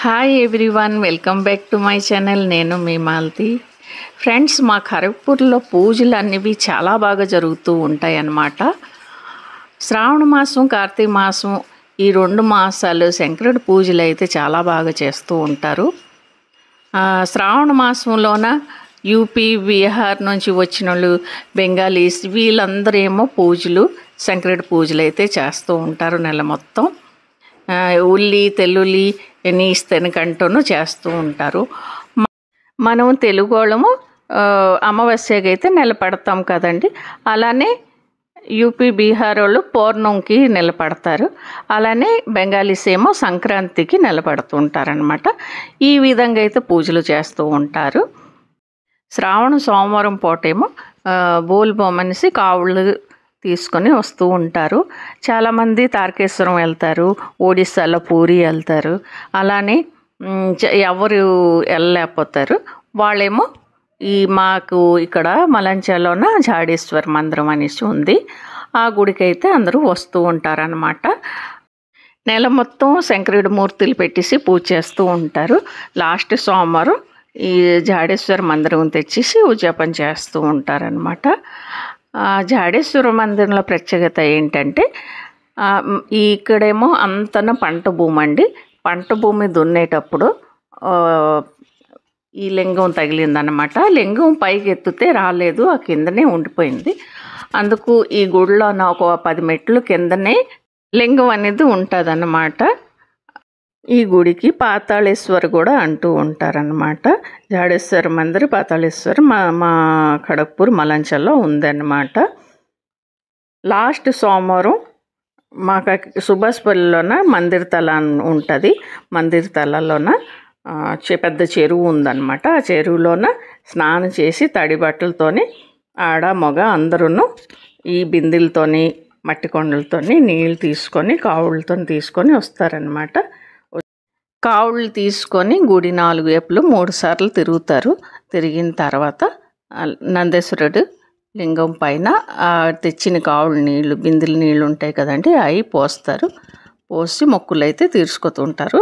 Hi everyone, welcome back to my channel. నేను మీ Malathi. Friends, మా ఖరగ్పూర్లో పూజలు అనేవి చాలా బాగా జరుగుతూ ఉంటాయి అన్నమాట. శ్రావణ మాసం, కార్తీక మాసం, ఈ 2 మాసాలు శంకరుడి పూజలు అయితే చాలా బాగా చేస్తూ ఉంటారు. శ్రావణ మాసంలోన యూపీ, బీహార్ నుంచి వచ్చిన వాళ్ళు, బెంగాలీస్, వీళ్ళందరూ ఏమో పూజలు, శంకరుడి పూజలు అయితే చేస్తూ ఉంటారు. నెల మొత్తం ఉల్లి తెల్లుల్లి నీస్తెనకంటూను చేస్తూ ఉంటారు. మనం తెలుగు వాళ్ళము అమావాస్యకి అయితే నిలబడతాం కదండి. అలానే యూపీ, బీహార్ వాళ్ళు పౌర్ణమికి నిలబడతారు. అలానే బెంగాలీస్ ఏమో సంక్రాంతికి నిలబడుతుంటారనమాట. ఈ విధంగా అయితే పూజలు చేస్తూ ఉంటారు. శ్రావణ సోమవారం పూటేమో బోల్బొమ్మనేసి కావుళ్ళు తీసుకొని వస్తూ ఉంటారు. చాలామంది తారకేశ్వరం వెళ్తారు, ఒడిస్సాలో పూరి వెళ్తారు. అలానే ఎవరు వెళ్ళలేకపోతారు వాళ్ళేమో మాకు ఇక్కడ మలంచాలోన జాడేశ్వర మందిరం అనేసి ఉంది. ఆ గుడికి అయితే అందరూ వస్తూ ఉంటారనమాట. నెల మొత్తం శంకరుడి మూర్తులు పెట్టేసి పూజ చేస్తూ ఉంటారు. లాస్ట్ సోమవారం ఈ జాడేశ్వర మందిరం తెచ్చేసి జపం చేస్తూ ఉంటారనమాట. జాడేశ్వర మందిరంలో ప్రత్యేకత ఏంటంటే, ఇక్కడేమో అంతన పంట భూమి అండి. పంట భూమి దున్నేటప్పుడు ఈ లింగం తగిలిందనమాట. లింగం పైకి ఎత్తితే రాలేదు, ఆ కిందనే ఉండిపోయింది. అందుకు ఈ గుడిలో ఒక 10 మెట్లు కిందనే లింగం అనేది ఉంటుందన్నమాట. ఈ గుడికి పాతాళేశ్వర్ కూడా అంటూ ఉంటారనమాట. జాడేశ్వర మందిర్, పాతాళేశ్వర్ మా ఖడగ్పూర్ మలంచల్లో ఉందన్నమాట. లాస్ట్ సోమవారం మాకు సుభాష్పల్లిలోన మందిర్ తల ఉంటుంది. మందిర్ తలలోన పెద్ద చెరువు ఉందన్నమాట. ఆ చెరువులోన స్నానం చేసి తడి బట్టలతోని ఆడ మగ అందరూ ఈ బిందెలతోని మట్టి కొండలతోని నీళ్ళు తీసుకొని కావులతో తీసుకొని వస్తారనమాట. కావుళ్ళు తీసుకొని గుడి 4 వైపులు 3 సార్లు తిరుగుతారు. తిరిగిన తర్వాత నందేశ్వరుడు లింగం పైన తెచ్చిన కావులు నీళ్ళు, బిందెల నీళ్ళు ఉంటాయి కదండి, అవి పోస్తారు. పోసి మొక్కులు అయితే తీర్చుకుంటుంటారు.